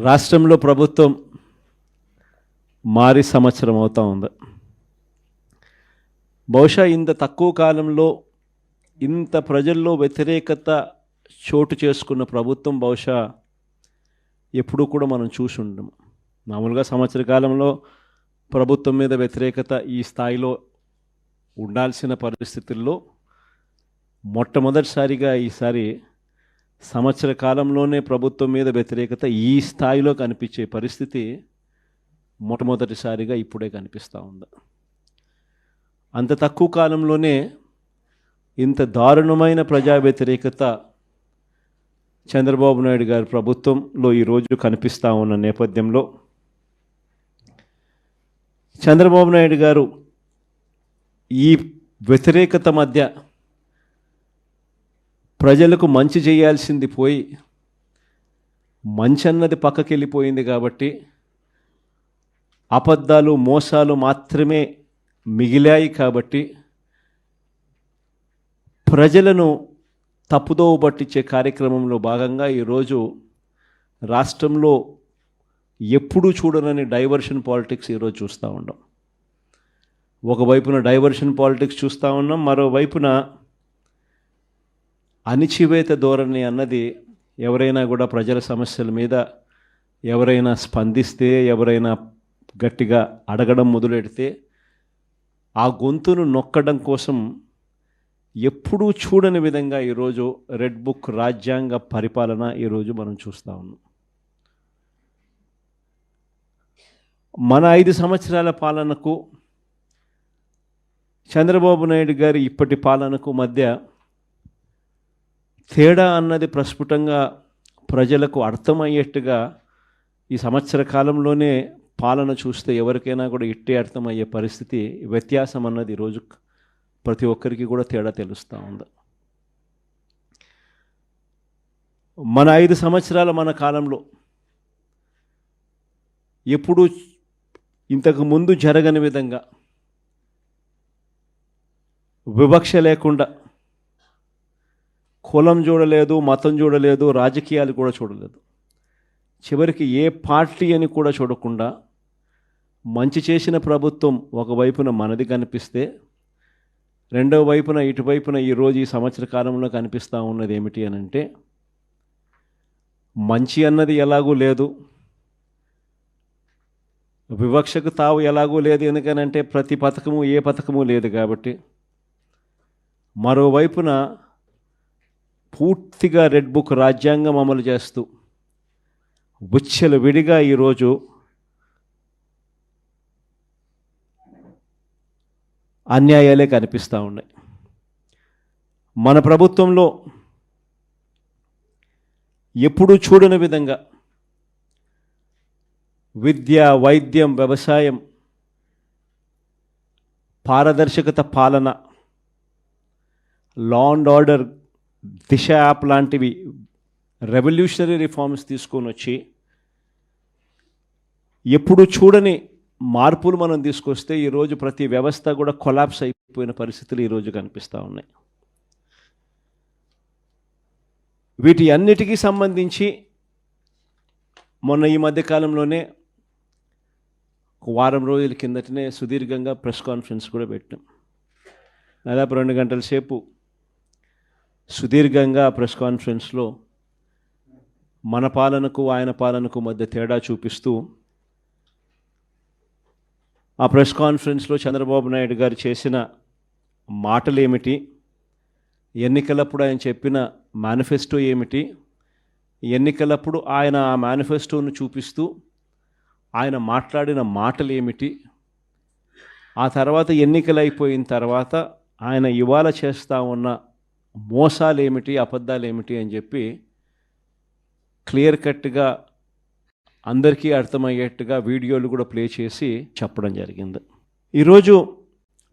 రాష్ట్రంలో ప్రభుత్వం మారి సంవత్సరం అవుతా ఉంది. బహుశా ఇంత తక్కువ కాలంలో ఇంత ప్రజల్లో వ్యతిరేకత చోటు చేసుకున్న ప్రభుత్వం బహుశా ఎప్పుడూ కూడా మనం చూసి ఉండము. మామూలుగా సంవత్సర కాలంలో ప్రభుత్వం మీద వ్యతిరేకత ఈ స్థాయిలో ఉండాల్సిన పరిస్థితుల్లో మొట్టమొదటిసారిగా ఈసారి సంవత్సర కాలంలోనే ప్రభుత్వం మీద వ్యతిరేకత ఈ స్థాయిలో కనిపించే పరిస్థితి మొట్టమొదటిసారిగా ఇప్పుడే కనిపిస్తూ ఉంది. అంత తక్కువ కాలంలోనే ఇంత దారుణమైన ప్రజా వ్యతిరేకత చంద్రబాబు నాయుడు గారి ప్రభుత్వంలో ఈరోజు కనిపిస్తూ ఉన్న నేపథ్యంలో చంద్రబాబు నాయుడు గారు ఈ వ్యతిరేకత మధ్య ప్రజలకు మంచి చేయాల్సింది పోయి మంచి అన్నది పక్కకి వెళ్ళిపోయింది కాబట్టి అబద్ధాలు మోసాలు మాత్రమే మిగిలాయి కాబట్టి ప్రజలను తప్పుదోవ పట్టించే కార్యక్రమంలో భాగంగా ఈరోజు రాష్ట్రంలో ఎప్పుడూ చూడనని డైవర్షన్ పాలిటిక్స్ ఈరోజు చూస్తూ ఉన్నాం. ఒకవైపున డైవర్షన్ పాలిటిక్స్ చూస్తూ ఉన్నాం, మరోవైపున అణిచివేత ధోరణి అన్నది ఎవరైనా కూడా ప్రజల సమస్యల మీద ఎవరైనా స్పందిస్తే, ఎవరైనా గట్టిగా అడగడం మొదలెడితే ఆ గొంతును నొక్కడం కోసం ఎప్పుడూ చూడని విధంగా ఈరోజు రెడ్ బుక్ రాజ్యాంగ పరిపాలన ఈరోజు మనం చూస్తూ ఉన్నాం. మన 5 సంవత్సరాల పాలనకు చంద్రబాబు నాయుడు గారి ఇప్పటి పాలనకు మధ్య తేడా అన్నది ప్రస్ఫుటంగా ప్రజలకు అర్థమయ్యేట్టుగా ఈ సంవత్సర కాలంలోనే పాలన చూస్తే ఎవరికైనా కూడా ఇట్టే అర్థమయ్యే పరిస్థితి, వ్యత్యాసం అన్నది ఈరోజు ప్రతి ఒక్కరికి కూడా తేడా తెలుస్తూ ఉంది. మన 5 సంవత్సరాల మన కాలంలో ఎప్పుడూ ఇంతకు ముందు జరగని విధంగా వివక్ష లేకుండా కులం చూడలేదు, మతం చూడలేదు, రాజకీయాలు కూడా చూడలేదు, చివరికి ఏ పార్టీ అని కూడా చూడకుండా మంచి చేసిన ప్రభుత్వం ఒకవైపున మనది కనిపిస్తే రెండవ వైపున ఇటువైపున ఈరోజు ఈ సంవత్సర కాలంలో కనిపిస్తూ ఉన్నది ఏమిటి అని అంటే మంచి అన్నది ఎలాగూ లేదు, వివక్షకు తావు ఎలాగూ లేదు. ఎందుకనంటే ప్రతి పథకము ఏ పథకము లేదు కాబట్టి. మరోవైపున పూర్తిగా రెడ్ బుక్ రాజ్యాంగం అమలు చేస్తూ విడిగా ఈరోజు అన్యాయాలే కనిపిస్తూ ఉన్నాయి. మన ప్రభుత్వంలో ఎప్పుడూ చూడని విధంగా విద్య, వైద్యం, వ్యవసాయం, పారదర్శకత పాలన, law and order, Disha app లాంటివి రెవల్యూషనరీ రిఫార్మ్స్ తీసుకొని వచ్చి ఎప్పుడు చూడని మార్పులు మనం తీసుకొస్తే ఈరోజు ప్రతి వ్యవస్థ కూడా కొలాప్స్ అయిపోయిన పరిస్థితులు ఈరోజు కనిపిస్తూ ఉన్నాయి. వీటి అన్నిటికీ సంబంధించి మొన్న ఈ మధ్యకాలంలోనే వారం రోజుల కిందటనే సుదీర్ఘంగా ప్రెస్ కాన్ఫరెన్స్ కూడా పెట్టాం. దాదాపు 2 గంటల సేపు సుదీర్ఘంగా ప్రెస్ కాన్ఫరెన్స్లో మన పాలనకు ఆయన పాలనకు మధ్య తేడా చూపిస్తూ ఆ ప్రెస్ కాన్ఫరెన్స్లో చంద్రబాబు నాయుడు గారు చేసిన మాటలు ఏమిటి, ఎన్నికలప్పుడు ఆయన చెప్పిన మేనిఫెస్టో ఏమిటి, ఎన్నికలప్పుడు ఆయన ఆ మేనిఫెస్టోను చూపిస్తూ ఆయన మాట్లాడిన మాటలు ఏమిటి, ఆ తర్వాత ఎన్నికలు అయిపోయిన తర్వాత ఆయన ఇవాళ చేస్తూ ఉన్న మోసాలు ఏమిటి, అబద్ధాలు ఏమిటి అని చెప్పి క్లియర్ కట్గా అందరికీ అర్థమయ్యేట్టుగా వీడియోలు కూడా ప్లే చేసి చెప్పడం జరిగింది. ఈరోజు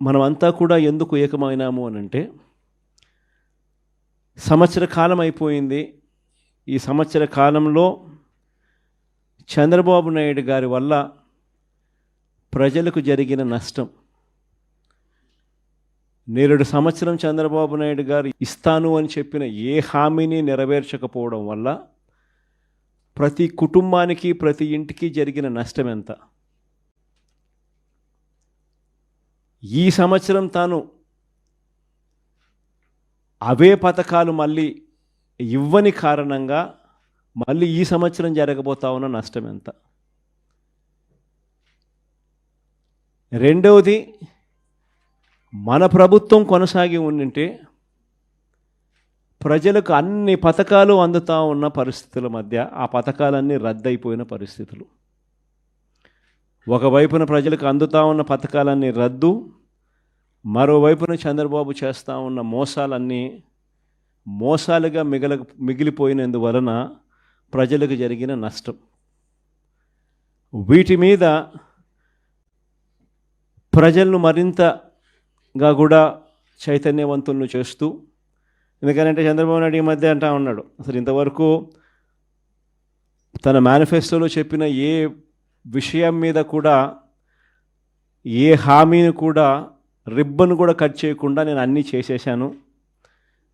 మనమంతా కూడా ఎందుకు ఏకమైనాము అని అంటే సంవత్సర కాలం అయిపోయింది. ఈ సంవత్సర కాలంలో చంద్రబాబు నాయుడు గారి వల్ల ప్రజలకు జరిగిన నష్టం, నేరుడు సంవత్సరం చంద్రబాబు నాయుడు గారు ఇస్తాను అని చెప్పిన ఏ హామీని నెరవేర్చకపోవడం వల్ల ప్రతి కుటుంబానికి, ప్రతి ఇంటికి జరిగిన నష్టం ఎంత? ఈ సంవత్సరం తాను అవే పథకాలు మళ్ళీ ఇవ్వని కారణంగా మళ్ళీ ఈ సంవత్సరం జరగబోతా ఉన్న నష్టం ఎంత? రెండవది, మన ప్రభుత్వం కొనసాగి ఉండింటే ప్రజలకు అన్ని పథకాలు అందుతూ ఉన్న పరిస్థితుల మధ్య ఆ పథకాలన్నీ రద్దయిపోయిన పరిస్థితులు. ఒకవైపున ప్రజలకు అందుతూ ఉన్న పథకాలన్నీ రద్దు, మరోవైపున చంద్రబాబు చేస్తూ ఉన్న మోసాలన్నీ మోసాలుగా మిగిలిపోయినందువలన ప్రజలకు జరిగిన నష్టం. వీటి మీద ప్రజలను మరింతగా కూడా చైతన్యవంతులను చేస్తూ, ఎందుకంటే చంద్రబాబు నాయుడు ఈ మధ్య అంటా ఉన్నాడు, అసలు ఇంతవరకు తన మేనిఫెస్టోలో చెప్పిన ఏ విషయం మీద కూడా, ఏ హామీని కూడా, రిబ్బన్ కూడా కట్ చేయకుండా నేను అన్నీ చేసేసాను,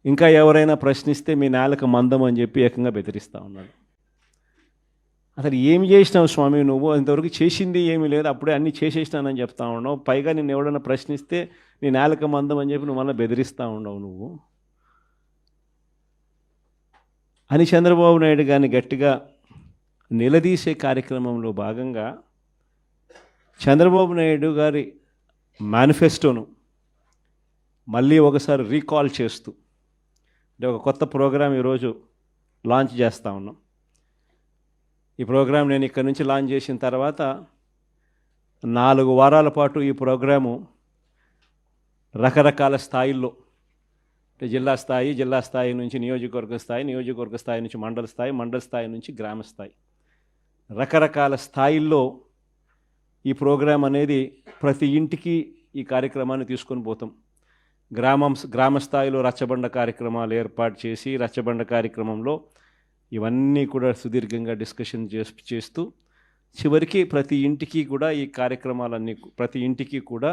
ఇంకా ఎవరైనా ప్రశ్నిస్తే మీ నేలకు మందం అని చెప్పి ఏకంగా బెదిరిస్తూ ఉన్నాడు. అసలు ఏమి చేసినావు స్వామి నువ్వు? ఇంతవరకు చేసింది ఏమీ లేదు, అప్పుడే అన్నీ చేసేసినానని చెప్తా ఉన్నావు. పైగా నిన్ను ఎవడన్నా ప్రశ్నిస్తే నీ నేలకు మందం అని చెప్పి నువ్వు మళ్ళీ బెదిరిస్తూ ఉండవు నువ్వు అని చంద్రబాబు నాయుడు గారిని గట్టిగా నిలదీసే కార్యక్రమంలో భాగంగా చంద్రబాబు నాయుడు గారి మేనిఫెస్టోను మళ్ళీ ఒకసారి రీకాల్ చేస్తూ, అంటే ఒక కొత్త ప్రోగ్రాం ఈరోజు లాంచ్ చేస్తూ ఉన్నాం. ఈ ప్రోగ్రాం నేను ఇక్కడి నుంచి లాంచ్ చేసిన తర్వాత 4 వారాల పాటు ఈ ప్రోగ్రాము రకరకాల స్థాయిల్లో, అంటే జిల్లా స్థాయి నుంచి నియోజకవర్గ స్థాయి నుంచి మండల స్థాయి నుంచి గ్రామ స్థాయి, రకరకాల స్థాయిల్లో ఈ ప్రోగ్రాం అనేది ప్రతి ఇంటికి ఈ కార్యక్రమాన్ని తీసుకొని పోతాం. గ్రామ స్థాయిలో రచ్చబండ కార్యక్రమాలు ఏర్పాటు చేసి, రచ్చబండ కార్యక్రమంలో ఇవన్నీ కూడా సుదీర్ఘంగా డిస్కషన్ చేస్తూ చివరికి ప్రతి ఇంటికి కూడా ఈ కార్యక్రమాలన్నీ, ప్రతి ఇంటికి కూడా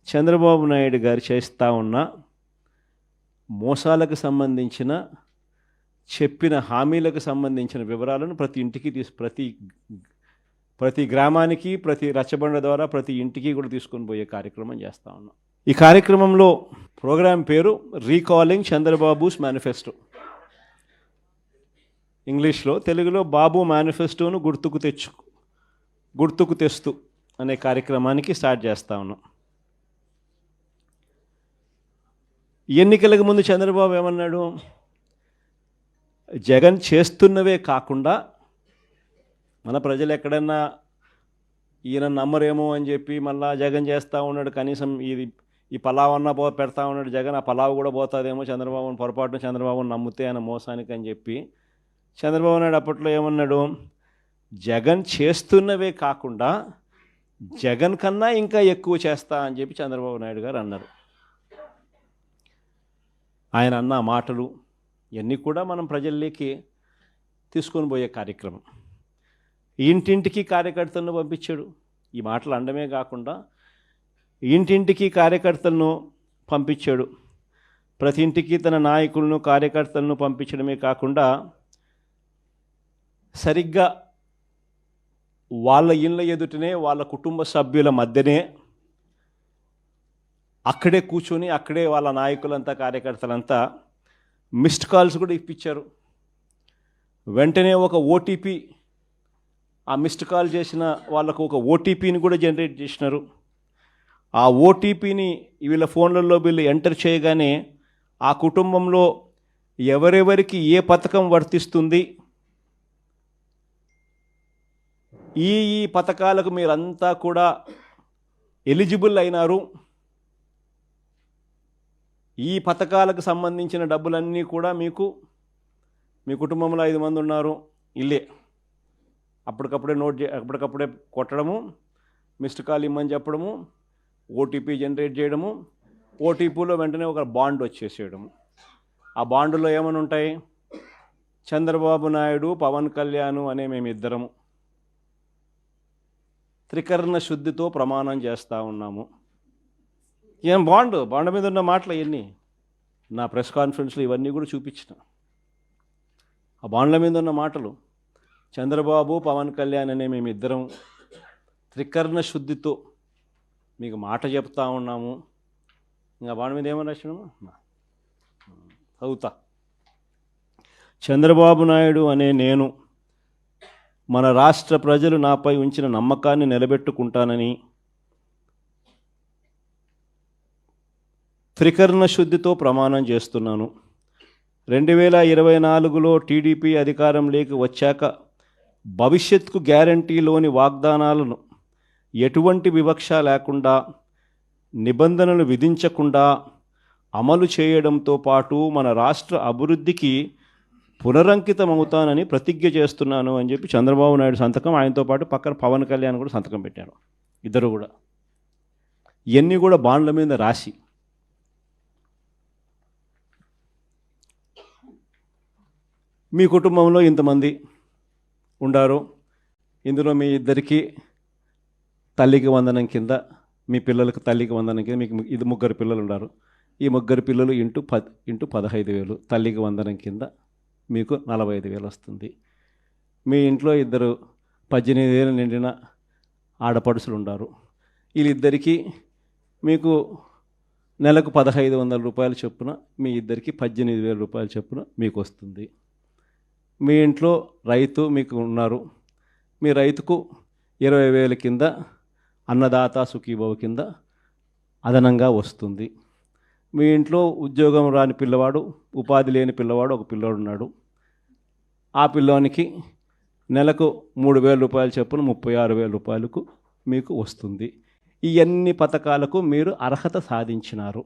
చంద్రబాబు నాయుడు గారు చేస్తూ ఉన్న మోసాలకు సంబంధించిన, చెప్పిన హామీలకు సంబంధించిన వివరాలను ప్రతి ఇంటికి ప్రతి గ్రామానికి, ప్రతి రచ్చబండ ద్వారా ప్రతి ఇంటికి కూడా తీసుకొని పోయే కార్యక్రమం చేస్తూ ఉన్నాం. ఈ కార్యక్రమంలో ప్రోగ్రాం పేరు రీకాలింగ్ చంద్రబాబుస్ మేనిఫెస్టో. ఇంగ్లీష్లో, తెలుగులో బాబు మేనిఫెస్టోను గుర్తుకు తెస్తూ అనే కార్యక్రమానికి స్టార్ట్ చేస్తూ ఉన్నాం. ఎన్నికలకు ముందు చంద్రబాబు ఏమన్నాడు? జగన్ చేస్తున్నవే కాకుండా మన ప్రజలు ఎక్కడన్నా ఈయన నమ్మరేమో అని చెప్పి మళ్ళా జగన్ చేస్తూ ఉన్నాడు, కనీసం ఈ పలావ్ అన్నా పెడతా ఉన్నాడు జగన్, ఆ పలావ్ కూడా పోతుందేమో చంద్రబాబుని పొరపాటున చంద్రబాబుని నమ్మితే ఆయన మోసానికి అని చెప్పి చంద్రబాబు నాయుడు అప్పట్లో ఏమన్నాడు? జగన్ చేస్తున్నవే కాకుండా జగన్ కన్నా ఇంకా ఎక్కువ చేస్తా అని చెప్పి చంద్రబాబు నాయుడు గారు అన్నారు. ఆయన అన్న మాటలు ఇవన్నీ కూడా మనం ప్రజల్లోకి తీసుకొని పోయే కార్యక్రమం. ఇంటింటికి కార్యకర్తలను పంపించాడు. ఈ మాటలు అనడమే కాకుండా ఇంటింటికి కార్యకర్తలను పంపించాడు. ప్రతి ఇంటికి తన నాయకులను, కార్యకర్తలను పంపించడమే కాకుండా సరిగ్గా వాళ్ళ ఇళ్ళ ఎదుటనే, వాళ్ళ కుటుంబ సభ్యుల మధ్యనే అక్కడే కూర్చొని, అక్కడే వాళ్ళ నాయకులంతా, కార్యకర్తలంతా మిస్డ్ కాల్స్ కూడా ఇప్పించారు. వెంటనే ఒక ఓటీపీ, ఆ మిస్డ్ కాల్ చేసిన వాళ్ళకు ఒక ఓటీపీని కూడా జనరేట్ చేసినారు. ఆ ఓటీపీని వీళ్ళ ఫోన్లలో వీళ్ళు ఎంటర్ చేయగానే ఆ కుటుంబంలో ఎవరెవరికి ఏ పథకం వర్తిస్తుంది, ఈ పథకాలకు మీరంతా కూడా ఎలిజిబుల్ అయినారు, ఈ పథకాలకు సంబంధించిన డబ్బులన్నీ కూడా మీకు, మీ కుటుంబంలో 5 మంది ఉన్నారు, ఇల్లే అప్పటికప్పుడే కొట్టడము, మిస్డ్ కాల్ ఇమ్మని చెప్పడము, ఓటీపీ జనరేట్ చేయడము, ఓటీపీలో వెంటనే ఒక బాండ్ వచ్చేసేయడము. ఆ బాండులో ఏమని ఉంటాయి? చంద్రబాబు నాయుడు, పవన్ కళ్యాణ్ అనే మేమిద్దరము త్రికరణ శుద్ధితో ప్రమాణం చేస్తూ ఉన్నాము. ఏం బాండ్ మీద ఉన్న మాటలు ఇవన్నీ నా ప్రెస్ కాన్ఫరెన్స్లో ఇవన్నీ కూడా చూపించిన. ఆ బాండ్ల మీద ఉన్న మాటలు చంద్రబాబు, పవన్ కళ్యాణ్ అనే మేమిద్దరం త్రికరణ శుద్ధితో మీకు మాట చెప్తా ఉన్నాము. ఇంకా వాడి మీద ఏమని రాసినాము చదువుతా. చంద్రబాబు నాయుడు అనే నేను మన రాష్ట్ర ప్రజలు నాపై ఉంచిన నమ్మకాన్ని నిలబెట్టుకుంటానని త్రికరణ శుద్ధితో ప్రమాణం చేస్తున్నాను. 2024లో టీడీపీ అధికారంలోకి వచ్చాక భవిష్యత్తుకు గ్యారంటీలోని వాగ్దానాలను ఎటువంటి వివక్ష లేకుండా, నిబంధనలు విధించకుండా అమలు చేయడంతో పాటు మన రాష్ట్ర అభివృద్ధికి పునరంకితమవుతానని ప్రతిజ్ఞ చేస్తున్నాను అని చెప్పి చంద్రబాబు నాయుడు సంతకం, ఆయనతో పాటు పక్కన పవన్ కళ్యాణ్ కూడా సంతకం పెట్టారు. ఇద్దరు కూడా ఇవన్నీ కూడా బాండ్ల మీద రాసి మీ కుటుంబంలో ఇంతమంది ఉండారు, ఇందులో మీ ఇద్దరికి తల్లికి వందనం కింద, మీ పిల్లలకు తల్లికి వందనం కింద మీకు ఇది ముగ్గురు పిల్లలు ఉన్నారు. ఈ ముగ్గురు పిల్లలు ఇంటూ 15,000 తల్లికి వందనం కింద మీకు 45,000 వస్తుంది. మీ ఇంట్లో ఇద్దరు 18 నిండిన ఆడపడుచులు ఉన్నారు. వీళ్ళిద్దరికీ మీకు నెలకు 1,500 రూపాయలు చొప్పున, మీ ఇద్దరికి 18,000 రూపాయలు చొప్పున మీకు వస్తుంది. మీ ఇంట్లో రైతు మీకు ఉన్నారు, మీ రైతుకు 20,000 కింద అన్నదాత సుఖీభవ కింద అదనంగా వస్తుంది. మీ ఇంట్లో ఉద్యోగం రాని పిల్లవాడు, ఉపాధి లేని పిల్లవాడు ఒక పిల్లవాడు ఉన్నాడు. ఆ పిల్లోనికి నెలకు 3,000 రూపాయలు చొప్పున 36,000 రూపాయలకు మీకు వస్తుంది. ఈ అన్ని పథకాలకు మీరు అర్హత సాధించినారు,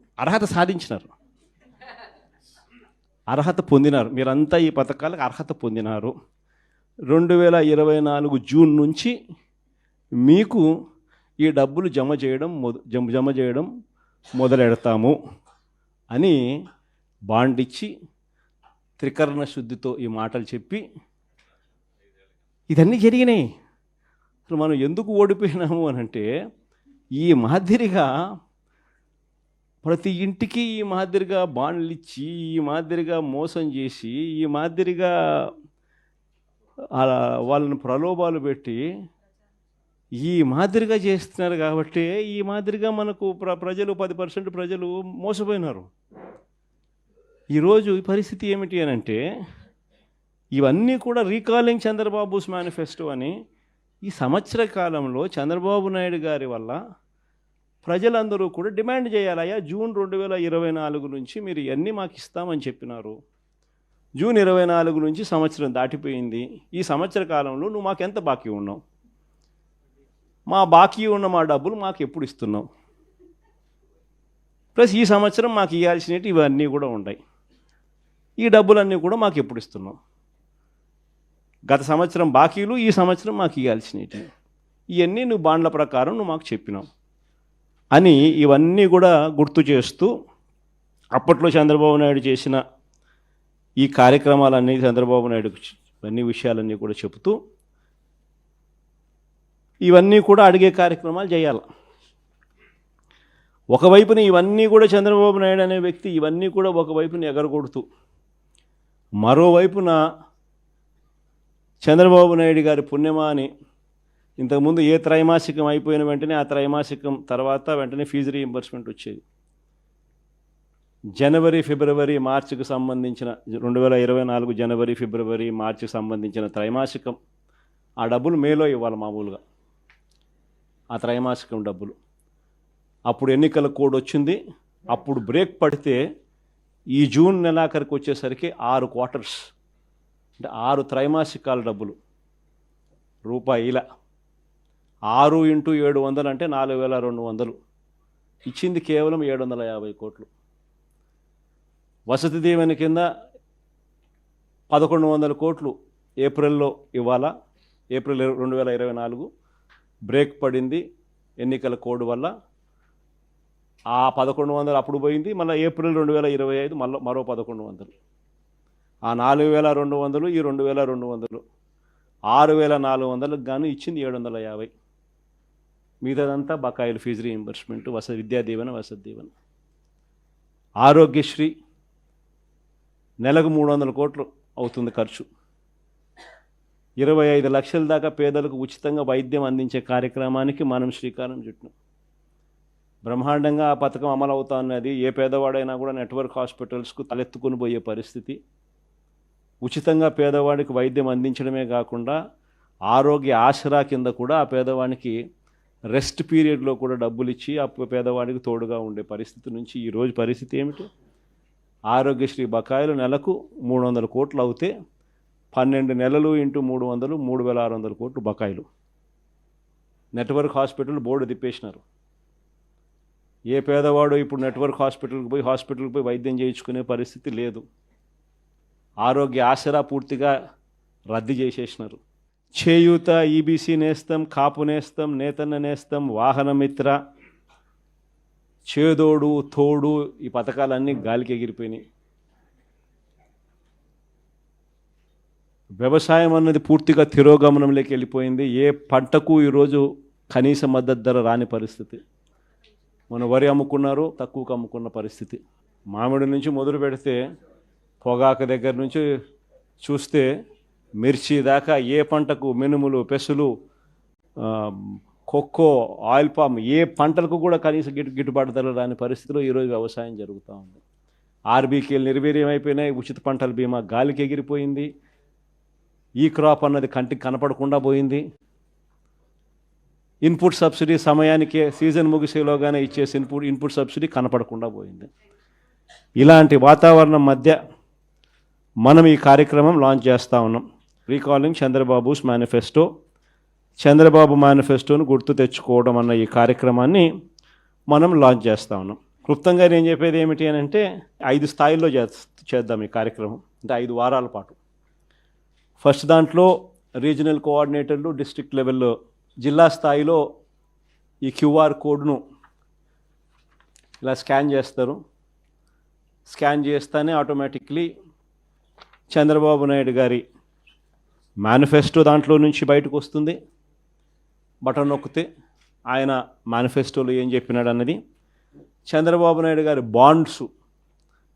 అర్హత పొందినారు. మీరంతా ఈ పథకాలకు అర్హత పొందినారు. 2024 జూన్ నుంచి మీకు ఈ డబ్బులు జమ చేయడం మొదలెడతాము అని బాండ్ ఇచ్చి త్రికరణ శుద్ధితో ఈ మాటలు చెప్పి ఇదన్నీ జరిగినాయి. అసలు మనం ఎందుకు ఓడిపోయినాము అని అంటే, ఈ మాదిరిగా ప్రతి ఇంటికి ఈ మాదిరిగా బాండ్లు ఇచ్చి, ఈ మాదిరిగా మోసం చేసి, ఈ మాదిరిగా వాళ్ళని ప్రలోభాలు పెట్టి ఈ మాదిరిగా చేస్తున్నారు. కాబట్టి ఈ మాదిరిగా మనకు ప్రజలు 10% ప్రజలు మోసపోయినారు. ఈరోజు ఈ పరిస్థితి ఏమిటి అని అంటే, ఇవన్నీ కూడా రీకాలింగ్ చంద్రబాబుస్ మేనిఫెస్టో అని ఈ సంవత్సర కాలంలో చంద్రబాబు నాయుడు గారి వల్ల ప్రజలందరూ కూడా డిమాండ్ చేయాలయ్యా, జూన్ 2024 నుంచి మీరు ఇవన్నీ మాకు ఇస్తామని చెప్పినారు. జూన్ 24 నుంచి సంవత్సరం దాటిపోయింది. ఈ సంవత్సర కాలంలో నువ్వు మాకు ఎంత బాకీ ఉన్నావు, మా బాకీ ఉన్న మా డబ్బులు మాకు ఎప్పుడు ఇస్తున్నావు, ప్లస్ ఈ సంవత్సరం మాకు ఇవ్వాల్సినవి ఇవన్నీ కూడా ఉన్నాయి, ఈ డబ్బులన్నీ కూడా మాకు ఎప్పుడు ఇస్తున్నావు, గత సంవత్సరం బాకీలు, ఈ సంవత్సరం మాకు ఇవ్వాల్సినవి ఇవన్నీ నువ్వు బాండ్ల ప్రకారం నువ్వు మాకు చెప్పినావు అని ఇవన్నీ కూడా గుర్తు చేస్తూ అప్పట్లో చంద్రబాబు నాయుడు చేసిన ఈ కార్యక్రమాలన్నీ, చంద్రబాబు నాయుడు అన్ని విషయాలన్నీ కూడా చెబుతూ ఇవన్నీ కూడా అడిగే కార్యక్రమాలు చేయాలి. ఒకవైపున ఇవన్నీ కూడా చంద్రబాబు నాయుడు అనే వ్యక్తి ఇవన్నీ కూడా ఒకవైపున ఎగరగొడుతూ, మరోవైపున చంద్రబాబు నాయుడు గారి పుణ్యమా అని ఇంతకుముందు ఏ త్రైమాసికం అయిపోయిన వెంటనే ఆ త్రైమాసికం తర్వాత వెంటనే ఫీజు రీయింబర్స్మెంట్ వచ్చేది. జనవరి, ఫిబ్రవరి, మార్చికి సంబంధించిన 2024 జనవరి, ఫిబ్రవరి, మార్చికి సంబంధించిన త్రైమాసికం ఆ డబ్బులు మేలో ఇవ్వాలి మామూలుగా, ఆ త్రైమాసికం డబ్బులు. అప్పుడు ఎన్నికల కోడ్ వచ్చింది. అప్పుడు బ్రేక్ పడితే ఈ జూన్ నెలాఖరికి వచ్చేసరికి 6 క్వార్టర్స్ అంటే 6 త్రైమాసికాల డబ్బులు రూపాయిల 6 × 700 అంటే 4,200 ఇచ్చింది కేవలం 750 కోట్లు. వసతి దీవెన కింద 1,100 కోట్లు ఏప్రిల్లో ఇవ్వాలా. ఏప్రిల్ 2024 బ్రేక్ పడింది ఎన్నికల కోడ్ వల్ల. ఆ 1,100 అప్పుడు పోయింది. మళ్ళీ ఏప్రిల్ 2025 మరో 1,100. ఆ 4,200 ఈ 2,200 6,400కు గాను ఇచ్చింది 750. మిగతాదంతా బకాయిలు, ఫీజు రీయింబర్స్మెంట్, విద్యా దీవెన, వసతి దీవెన. ఆరోగ్యశ్రీ నెలకు 300 కోట్లు అవుతుంది ఖర్చు. 25 లక్షల దాకా పేదలకు ఉచితంగా వైద్యం అందించే కార్యక్రమానికి మనం శ్రీకారం చుట్టాం. బ్రహ్మాండంగా ఆ పథకం అమలు అవుతా ఉన్నది. ఏ పేదవాడైనా కూడా నెట్వర్క్ హాస్పిటల్స్కు తలెత్తుకుని పోయే పరిస్థితి. ఉచితంగా పేదవాడికి వైద్యం అందించడమే కాకుండా ఆరోగ్య ఆసరా కింద కూడా ఆ పేదవాడికి రెస్ట్ పీరియడ్లో కూడా డబ్బులు ఇచ్చి ఆ పేదవాడికి తోడుగా ఉండే పరిస్థితి నుంచి ఈరోజు పరిస్థితి ఏమిటి? ఆరోగ్యశ్రీ బకాయిలు నెలకు 300 కోట్లు అవుతే 12 నెలలు ఇంటూ 300 3600 కోట్లు బకాయిలు. నెట్వర్క్ హాస్పిటల్ బోర్డు తిప్పేసినారు. ఏ పేదవాడు ఇప్పుడు నెట్వర్క్ హాస్పిటల్కి పోయి వైద్యం చేయించుకునే పరిస్థితి లేదు. ఆరోగ్య ఆసరా పూర్తిగా రద్దు చేసేసినారు. చేయూత, ఈబీసీ నేస్తం, కాపు నేస్తం, నేతన్న నేస్తం, వాహనమిత్ర, చేదోడు తోడు ఈ పథకాలన్నీ గాలికి ఎగిరిపోయినాయి. వ్యవసాయం అన్నది పూర్తిగా తిరోగమనంలోకి వెళ్ళిపోయింది. ఏ పంటకు ఈరోజు కనీస మద్దతు ధర రాని పరిస్థితి. మన వరి అమ్ముకున్నారు, తక్కువకు అమ్ముకున్న పరిస్థితి. మామిడి నుంచి మొదలు పెడితే పొగాకు దగ్గర నుంచి చూస్తే మిర్చి దాకా ఏ పంటకు, మినుములు, పెసులు, కొక్కో, ఆయిల్ పామ్, ఏ పంటలకు కూడా కనీస గిట్టుబాటు ధర రాని పరిస్థితిలో ఈరోజు వ్యవసాయం జరుగుతూ ఉంది. ఆర్బీకేలు నిర్వీర్యం అయిపోయినాయి. ఉచిత పంటల బీమా గాలికి ఎగిరిపోయింది. ఈ క్రాప్ అన్నది కంటికి కనపడకుండా పోయింది. ఇన్పుట్ సబ్సిడీ సమయానికే సీజన్ ముగిసేలోగానే ఇచ్చేసి ఇన్పుట్ సబ్సిడీ కనపడకుండా పోయింది. ఇలాంటి వాతావరణం మధ్య మనం ఈ కార్యక్రమం లాంచ్ చేస్తూ ఉన్నాం. రీకాలింగ్ చంద్రబాబుస్ మేనిఫెస్టో, చంద్రబాబు మేనిఫెస్టోను గుర్తు తెచ్చుకోవడం అన్న ఈ కార్యక్రమాన్ని మనం లాంచ్ చేస్తూ ఉన్నాం. క్లుప్తంగా నేను చెప్పేది ఏమిటి అని అంటే 5 స్థాయిల్లో చేద్దాం ఈ కార్యక్రమం. అంటే 5 వారాల పాటు. ఫస్ట్ దాంట్లో రీజనల్ కోఆర్డినేటర్లు, డిస్ట్రిక్ట్ లెవెల్లో, జిల్లా స్థాయిలో ఈ క్యూఆర్ కోడ్ను ఇలా స్కాన్ చేస్తారు. స్కాన్ చేస్తేనే ఆటోమేటిక్లీ చంద్రబాబు నాయుడు గారి మేనిఫెస్టో దాంట్లో నుంచి బయటకు వస్తుంది. బటన్ నొక్కితే ఆయన మేనిఫెస్టోలో ఏం చెప్పినాడు అన్నది. చంద్రబాబు నాయుడు గారి బాండ్స్,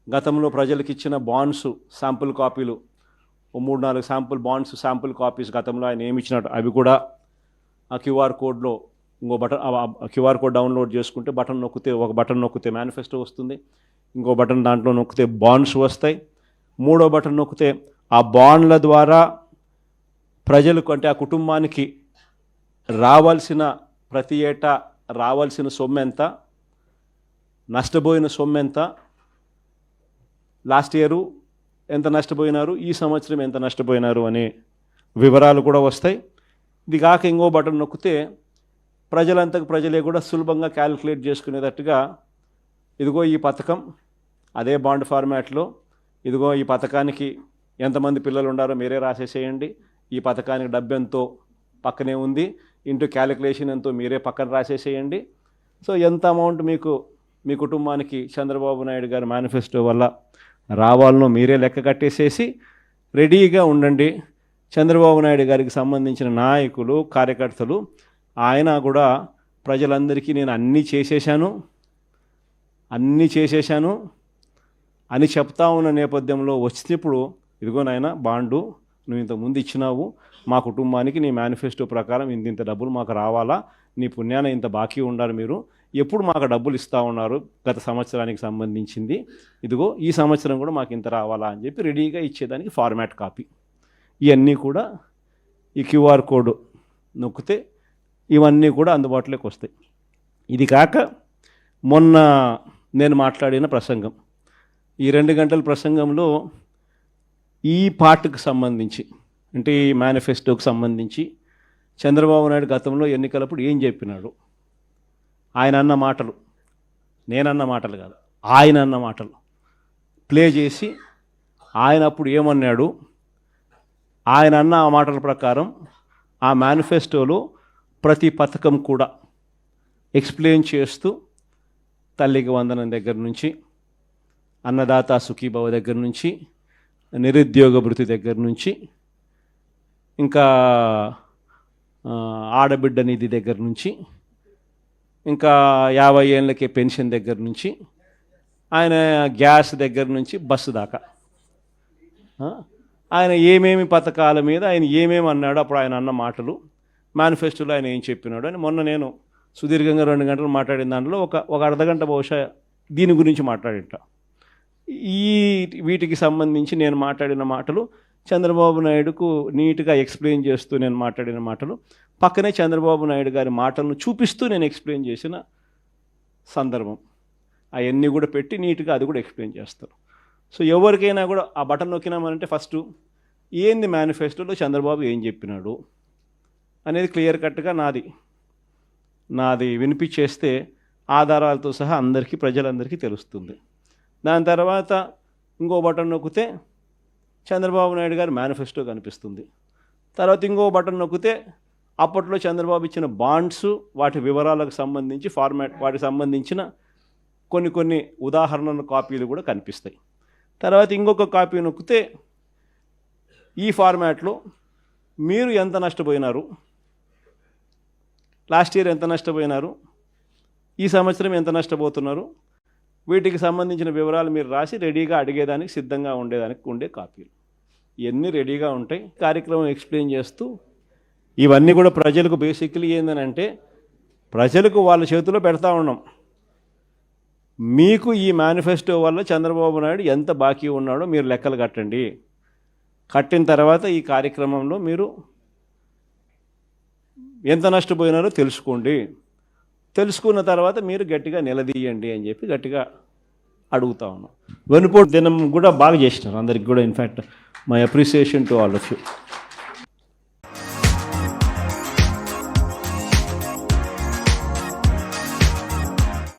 గతంలో ప్రజలకు ఇచ్చిన బాండ్స్ శాంపుల్ కాపీలు, 3-4 శాంపుల్ బాండ్స్, శాంపుల్ కాపీస్ గతంలో ఆయన ఏమి ఇచ్చినట్టు అవి కూడా ఆ క్యూఆర్ కోడ్లో ఇంకో బటన్, క్యూఆర్ కోడ్ డౌన్లోడ్ చేసుకుంటే ఒక బటన్ నొక్కితే మేనిఫెస్టో వస్తుంది. ఇంకో బటన్ దాంట్లో నొక్కితే బాండ్స్ వస్తాయి. 3వ బటన్ నొక్కితే ఆ బాండ్ల ద్వారా ప్రజలకు, అంటే ఆ కుటుంబానికి రావాల్సిన, ప్రతి ఏటా రావాల్సిన సొమ్ము ఎంత, నష్టపోయిన సొమ్ము ఎంత, లాస్ట్ ఇయరు ఎంత నష్టపోయినారు, ఈ సంవత్సరం ఎంత నష్టపోయినారు అనే వివరాలు కూడా వస్తాయి. ఇది కాక ఇంకో బటన్ నొక్కితే ప్రజలంతకు ప్రజలే కూడా సులభంగా క్యాలిక్యులేట్ చేసుకునేటట్టుగా, ఇదిగో ఈ పథకం అదే బాండ్ ఫార్మాట్లో, ఇదిగో ఈ పథకానికి ఎంతమంది పిల్లలు ఉండారో మీరే రాసేసేయండి, ఈ పథకానికి డబ్బు ఎంతో పక్కనే ఉంది, ఇంటూ క్యాలిక్యులేషన్ ఎంతో మీరే పక్కన రాసేసేయండి. సో ఎంత అమౌంట్ మీకు మీ కుటుంబానికి చంద్రబాబు నాయుడు గారి మేనిఫెస్టో వల్ల రావాలనో మీరే లెక్క కట్టేసేసి రెడీగా ఉండండి. చంద్రబాబు నాయుడు గారికి సంబంధించిన నాయకులు, కార్యకర్తలు, ఆయన కూడా ప్రజలందరికీ నేను అన్నీ చేసేశాను అని చెప్తా ఉన్న నేపథ్యంలో వచ్చినప్పుడు, ఇదిగో నాయన బాండు నువ్వు ఇంత ముందు ఇచ్చినావు, మా కుటుంబానికి నీ మేనిఫెస్టో ప్రకారం ఇంత డబ్బులు మాకు రావాలా, నీ పుణ్యాన ఇంత బాకీ ఉండాలి, మీరు ఎప్పుడు మాకు డబ్బులు ఇస్తూ ఉన్నారు గత సంవత్సరానికి సంబంధించింది, ఇదిగో ఈ సంవత్సరం కూడా మాకు ఇంత రావాలా అని చెప్పి రెడీగా ఇచ్చేదానికి ఫార్మాట్ కాపీ. ఇవన్నీ కూడా ఈ క్యూఆర్ కోడ్ నొక్కితే ఇవన్నీ కూడా అందుబాటులోకి వస్తాయి. ఇది కాక మొన్న నేను మాట్లాడిన ప్రసంగం, ఈ 2 గంటల ప్రసంగంలో ఈ పార్ట్కి సంబంధించి, అంటే ఈ మేనిఫెస్టోకి సంబంధించి చంద్రబాబు నాయుడు గతంలో ఎన్నికలప్పుడు ఏం చెప్పినాడు, ఆయన అన్న మాటలు, నేనన్న మాటలు కాదు, ఆయన అన్న మాటలు ప్లే చేసి ఆయన అప్పుడు ఏమన్నాడు, ఆయన అన్న ఆ మాటల ప్రకారం ఆ మేనిఫెస్టోలో ప్రతి పథకం కూడా ఎక్స్ప్లెయిన్ చేస్తూ, తల్లికి వందనం దగ్గర నుంచి, అన్నదాత సుఖీభవ దగ్గర నుంచి, నిరుద్యోగ భృతి దగ్గర నుంచి, ఇంకా ఆడబిడ్డ నిధి దగ్గర నుంచి, ఇంకా 50 ఏళ్ళకే పెన్షన్ దగ్గర నుంచి, ఆయన గ్యాస్ దగ్గర నుంచి బస్సు దాకా ఆయన ఏమేమి పథకాల మీద ఆయన ఏమేమి అన్నాడు, అప్పుడు ఆయన అన్న మాటలు, మేనిఫెస్టోలో ఆయన ఏం చెప్పినాడు అని మొన్న నేను సుదీర్ఘంగా 2 గంటలు మాట్లాడిన దాంట్లో ఒక అర్ధగంట బహుశా దీని గురించి మాట్లాడింట. వీటికి సంబంధించి నేను మాట్లాడిన మాటలు చంద్రబాబు నాయుడుకు నీట్గా ఎక్స్ప్లెయిన్ చేస్తూ నేను మాట్లాడిన మాటలు, పక్కనే చంద్రబాబు నాయుడు గారి మాటలను చూపిస్తూ నేను ఎక్స్ప్లెయిన్ చేసిన సందర్భం, అవన్నీ కూడా పెట్టి నీట్గా అది కూడా ఎక్స్ప్లెయిన్ చేస్తారు. సో ఎవరికైనా కూడా ఆ బటన్ నొక్కినామనంటే ఫస్ట్ ఏంది మేనిఫెస్టోలో చంద్రబాబు ఏం చెప్పినాడు అనేది క్లియర్ కట్గా నాది వినిపించేస్తే ఆధారాలతో సహా అందరికీ, ప్రజలందరికీ తెలుస్తుంది. దాని తర్వాత ఇంకో బటన్ నొక్కితే చంద్రబాబు నాయుడు గారి మేనిఫెస్టో కనిపిస్తుంది. తర్వాత ఇంకో బటన్ నొక్కితే అప్పట్లో చంద్రబాబు ఇచ్చిన బాండ్స్, వాటి వివరాలకు సంబంధించి వాటికి సంబంధించిన కొన్ని ఉదాహరణల కాపీలు కూడా కనిపిస్తాయి. తర్వాత ఇంకొక కాపీ నొక్కితే ఈ ఫార్మాట్లో మీరు ఎంత నష్టపోయినారు, లాస్ట్ ఇయర్ ఎంత నష్టపోయినారు, ఈ సంవత్సరం ఎంత నష్టపోతున్నారు, వీటికి సంబంధించిన వివరాలు మీరు రాసి రెడీగా అడిగేదానికి సిద్ధంగా ఉండే కాపీలు ఇవన్నీ రెడీగా ఉంటాయి. కార్యక్రమం ఎక్స్ప్లెయిన్ చేస్తూ ఇవన్నీ కూడా ప్రజలకు బేసిక్లీ ఏంటంటే ప్రజలకు వాళ్ళ చేతిలో పెడతా ఉన్నాం. మీకు ఈ మేనిఫెస్టో వల్ల చంద్రబాబు నాయుడు ఎంత బాకీ ఉన్నాడో మీరు లెక్కలు కట్టండి. కట్టిన తర్వాత ఈ కార్యక్రమంలో మీరు ఎంత నష్టపోయినారో తెలుసుకోండి. తెలుసుకున్న తర్వాత మీరు గట్టిగా నిలదీయండి అని చెప్పి గట్టిగా అడుగుతా ఉన్నాం. వెనుపోటు దినం కూడా బాగా చేసినారు అందరికి కూడా. In fact my appreciation to all of you.